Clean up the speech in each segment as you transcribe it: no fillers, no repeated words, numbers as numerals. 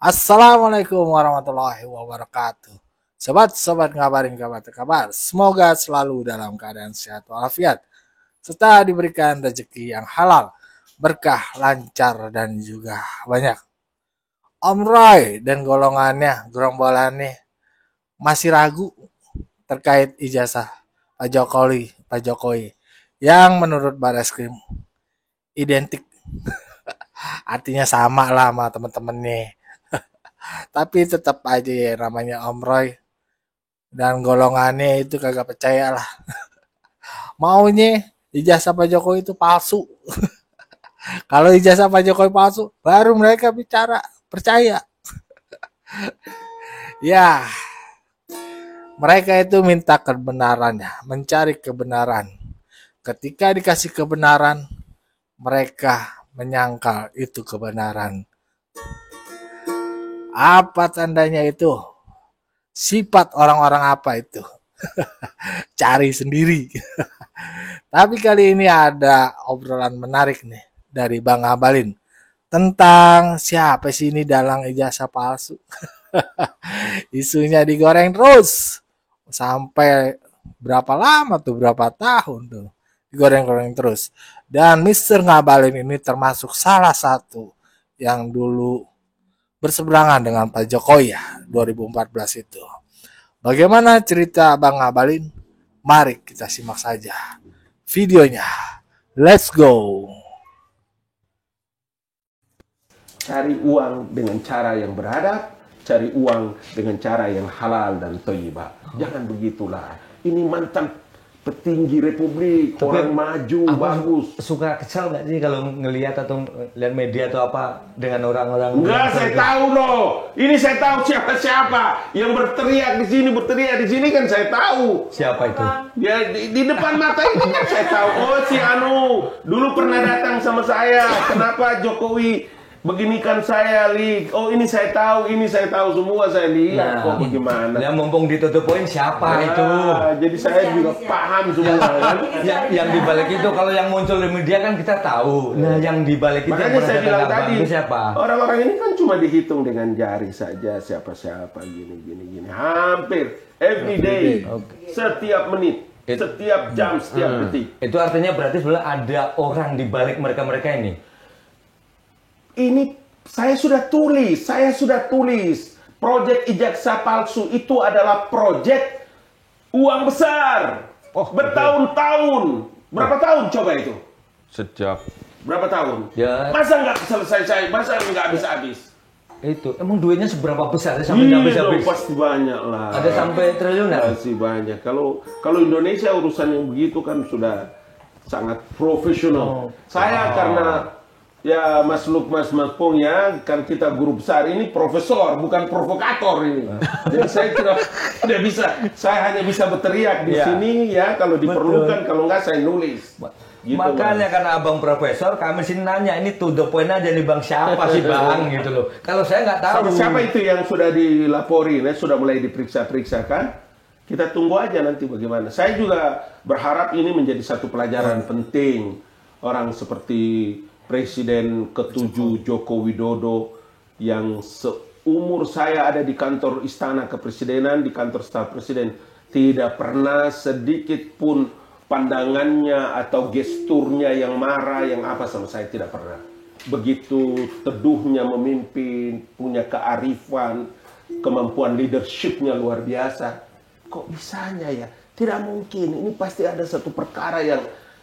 Assalamualaikum warahmatullahi wabarakatuh. Sobat-sobat ngabarin kabar. Semoga selalu dalam keadaan sehat walafiat serta diberikan rezeki yang halal, berkah, lancar dan juga banyak. Om Roy dan gerombolannya masih ragu terkait ijazah Pak Jokowi yang menurut Barreskrim identik, artinya sama lah sama teman-temannya. Tapi tetap aja ya namanya Om Roy dan golongannya itu kagak percaya lah. Maunya ijazah Pak Jokowi itu palsu. Kalau ijazah Pak Jokowi palsu, baru mereka bicara percaya. Ya, mereka itu minta kebenaran ya, mencari kebenaran. Ketika dikasih kebenaran, mereka menyangkal itu kebenaran. Apa tandanya itu? Sifat orang-orang apa itu? Cari sendiri. Tapi kali ini ada obrolan menarik nih dari Bang Abalin tentang siapa sih ini dalang ijazah palsu. Isunya digoreng terus sampai berapa lama tuh, berapa tahun tuh digoreng-goreng terus. Dan Mister Ngabalin ini termasuk salah satu yang dulu berseberangan dengan Pak Jokowi ya 2014 itu. Bagaimana cerita Bang Ngabalin? Mari kita simak saja videonya. Let's go. Cari uang dengan cara yang beradab, cari uang dengan cara yang halal dan thayyibah. Jangan begitulah. Ini mantan petinggi republik, tapi orang maju, bagus. Suka kesal nggak sih kalau ngelihat atau lihat media atau apa dengan orang-orang? Enggak, saya tahu loh. Ini saya tahu siapa-siapa yang berteriak di sini kan saya tahu. Siapa itu? Ya di depan mata ini kan saya tahu. Oh, si Anu dulu pernah datang sama saya. Kenapa Jokowi beginikan saya, Lik? Oh, ini saya tahu semua saya lihat. Kok bagaimana? Ya mumpung ditutup poin siapa itu? Jadi saya juga paham semua kan. Yang dibalik itu kalau yang muncul di media kan kita tahu. Nah, yang dibalik itu makanya saya bilang tadi siapa? Orang-orang ini kan cuma dihitung dengan jari saja siapa-siapa gini. Hampir every day, setiap menit, setiap jam, setiap detik. Itu artinya berarti sebenarnya ada orang di balik mereka-mereka ini. Ini saya sudah tulis. Proyek ijazah palsu itu adalah proyek uang besar. Bertahun-tahun. Berapa tahun coba itu? Sejak berapa tahun? Ya. Masa nggak selesai? Masa nggak habis-habis? Itu emang duitnya seberapa besar sampai habis-habis? Pasti banyak lah. Ada sampai triliunan? Pasti banyak. Kalau Indonesia urusan yang begitu kan sudah sangat profesional. Saya karena ya Mas Lukmas Mas Pong ya, kan kita guru besar ini profesor, bukan provokator ini. Jadi saya tidak bisa, saya hanya bisa berteriak di sini ya kalau diperlukan, kalau enggak saya nulis. Gitu, makanya karena abang profesor, kami sini nanya ini to the point aja nih bang, siapa sih bang gitu loh. Kalau saya nggak tahu. Siapa itu yang sudah dilaporin, sudah mulai diperiksa kan? Kita tunggu aja nanti bagaimana. Saya juga berharap ini menjadi satu pelajaran penting orang seperti Presiden ke-7 Joko Widodo yang seumur saya ada di kantor Istana Kepresidenan, di kantor staf Presiden, tidak pernah sedikit pun pandangannya atau gesturnya yang marah, yang apa sama saya tidak pernah. Begitu teduhnya memimpin, punya kearifan, kemampuan leadershipnya luar biasa. Kok bisanya ya? Tidak mungkin, ini pasti ada satu perkara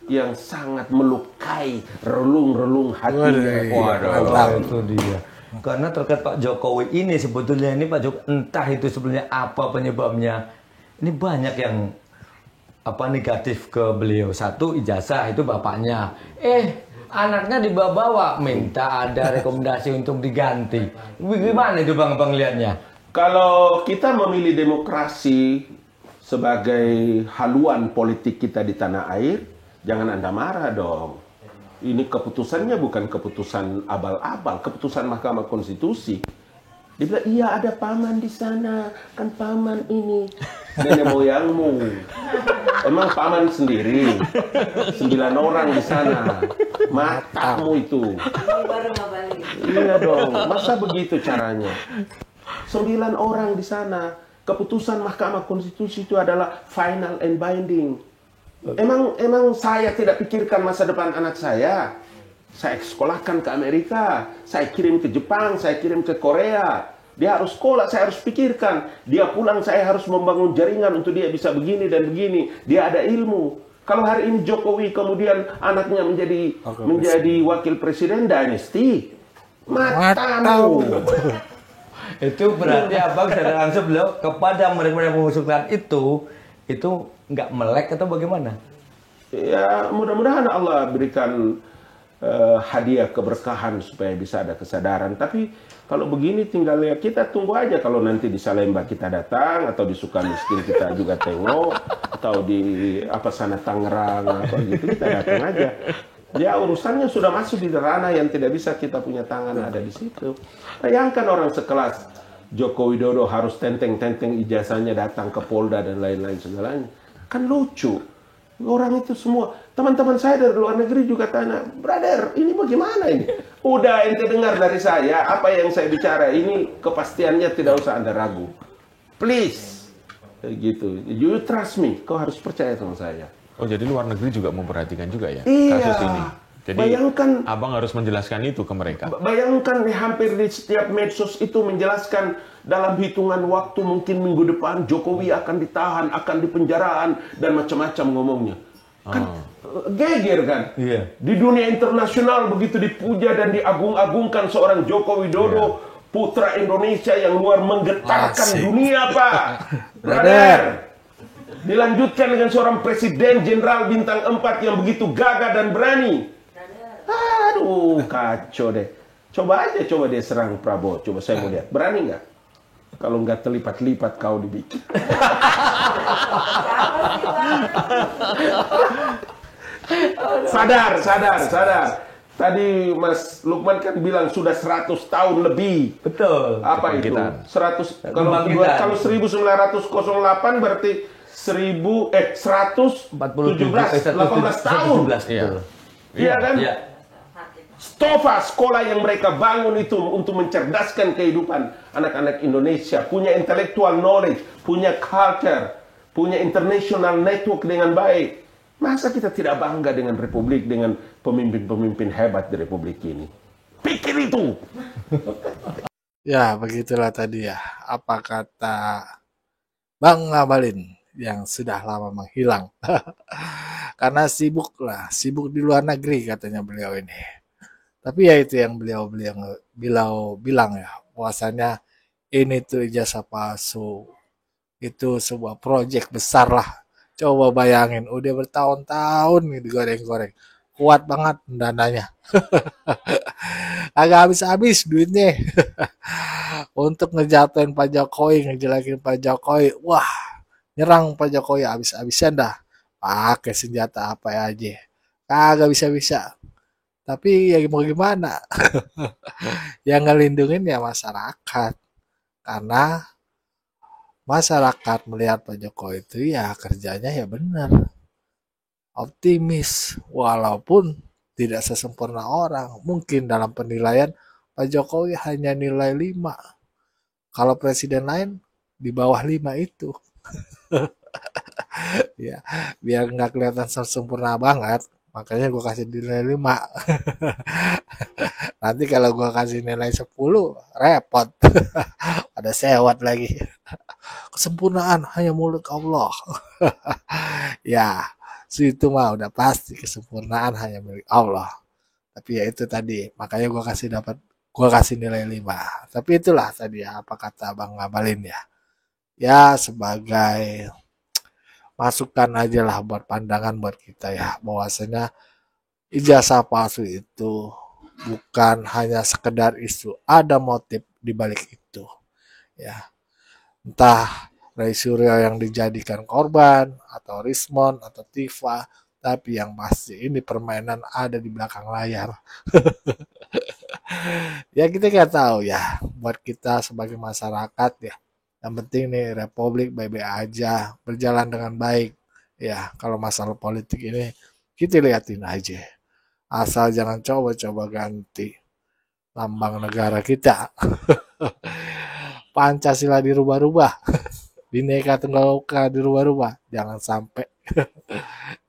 yang sangat melukai relung-relung hatinya. Waduh, itu dia. Karena terkait Pak Jokowi ini sebetulnya ini Pak Jokowi entah itu sebenarnya apa penyebabnya. Ini banyak yang negatif ke beliau. Satu ijazah itu bapaknya. Anaknya dibawa minta ada rekomendasi untuk diganti. Gimana itu Bang lihatnya? Kalau kita memilih demokrasi sebagai haluan politik kita di tanah air, jangan Anda marah dong. Ini keputusannya bukan keputusan abal-abal, keputusan Mahkamah Konstitusi. Dia bilang, iya ada paman di sana, kan paman ini nenek moyangmu. Emang paman sendiri, 9 orang di sana, matamu itu. Ini baru ngabalin. Iya dong, masa begitu caranya? 9 orang di sana, keputusan Mahkamah Konstitusi itu adalah final and binding. Emang saya tidak pikirkan masa depan anak saya? Saya sekolahkan ke Amerika, saya kirim ke Jepang, saya kirim ke Korea. Dia harus sekolah, saya harus pikirkan. Dia pulang, saya harus membangun jaringan untuk dia bisa begini dan begini. Dia ada ilmu. Kalau hari ini Jokowi kemudian anaknya menjadi wakil presiden, dynasty. Matamu. Itu berarti abang secara langsung beliau kepada mereka yang mengusulkan itu nggak melek atau bagaimana? Ya mudah-mudahan Allah berikan hadiah keberkahan supaya bisa ada kesadaran. Tapi kalau begini tinggal ya kita tunggu aja, kalau nanti di Salemba kita datang atau di Sukamiskin kita juga tengok atau di apa sana Tangerang apa gitu kita datang aja. Ya urusannya sudah masuk di ranah yang tidak bisa kita punya tangan ada di situ. Bayangkan orang sekelas Joko Widodo harus tenteng-tenteng ijazahnya datang ke Polda dan lain-lain segalanya. Kan lucu. Orang itu semua, teman-teman saya dari luar negeri juga tanya, brother, ini bagaimana ini? Udah ente dengar dari saya, apa yang saya bicara ini kepastiannya tidak usah Anda ragu. Please. Gitu. You trust me, kau harus percaya sama saya. Oh, jadi luar negeri juga memperhatikan juga ya Iya. kasus ini. Jadi Bayangkan, abang harus menjelaskan itu ke mereka. bayangkan hampir di setiap medsos itu menjelaskan dalam hitungan waktu mungkin minggu depan Jokowi akan ditahan, akan dipenjaraan dan macam-macam ngomongnya. Kan geger kan? Iya. Di dunia internasional begitu dipuja dan diagung-agungkan seorang Joko Widodo, putra Indonesia yang luar menggetarkan Asik. dunia, Pak. Brother. Brother. Dilanjutkan dengan seorang presiden jenderal bintang 4 yang begitu gagah dan berani. Aduh, kacau deh. Coba dia serang Prabowo. Coba saya mau lihat. Berani nggak? Kalau nggak terlipat-lipat kau dibikin. Sadar. Tadi Mas Lukman kan bilang sudah 100 tahun lebih. Betul. Apa itu? Kebangkitan. 100 Kebangkitan. kalau 1908 berarti 117 18 tahun. 17, Iya. betul. Iya kan? Iya. Stova sekolah yang mereka bangun itu untuk mencerdaskan kehidupan anak-anak Indonesia, punya intellectual knowledge, punya culture, punya international network dengan baik. Masa kita tidak bangga dengan republik, dengan pemimpin-pemimpin hebat di republik ini? Pikir itu. Ya, begitulah tadi ya. Apa kata Bang Ngabalin yang sudah lama menghilang. Karena sibuk di luar negeri katanya beliau ini. Tapi ya itu yang beliau bilang ya, bahwasanya ini tuh ijazah palsu. Itu sebuah proyek besar lah. Coba bayangin, udah bertahun-tahun nih digoreng-goreng. Kuat banget dananya. Agak habis-habis duitnya. Untuk ngejatuhin Pak Jokowi, ngejelekin Pak Jokowi. Wah, nyerang Pak Jokowi habis-habisan dah. Pakai senjata apa aja. Kagak bisa-bisa. Tapi ya mau gimana? Yang ngelindungin ya masyarakat. Karena masyarakat melihat Pak Jokowi itu ya kerjanya ya benar. Optimis. Walaupun tidak sesempurna orang. Mungkin dalam penilaian Pak Jokowi hanya nilai 5. Kalau presiden lain di bawah 5 itu. Ya, biar nggak kelihatan sempurna banget. Makanya gue kasih nilai 5. Nanti kalau gue kasih nilai 10, repot. Ada sewot lagi. Kesempurnaan hanya milik Allah. Ya, situ mah udah pasti kesempurnaan hanya milik Allah. Tapi ya itu tadi, makanya gue kasih nilai 5. Tapi itulah tadi ya, apa kata Bang Ngabalin ya. Ya sebagai masukan aja lah buat pandangan buat kita ya, bahwasanya ijazah palsu itu bukan hanya sekedar isu, ada motif di balik itu ya, entah Ray Suryo yang dijadikan korban atau Rismon atau Tifa, tapi yang pasti ini permainan ada di belakang layar. Ya kita nggak tahu ya, buat kita sebagai masyarakat ya, yang penting nih Republik baik-baik aja, berjalan dengan baik. Ya, kalau masalah politik ini kita liatin aja. Asal jangan coba-coba ganti lambang negara kita. Pancasila dirubah-rubah. Bineka Tunggal Ika dirubah-rubah. Jangan sampai.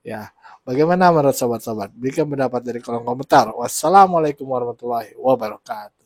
Ya, bagaimana menurut sobat-sobat? Berikan pendapat dari kolom komentar. Wassalamualaikum warahmatullahi wabarakatuh.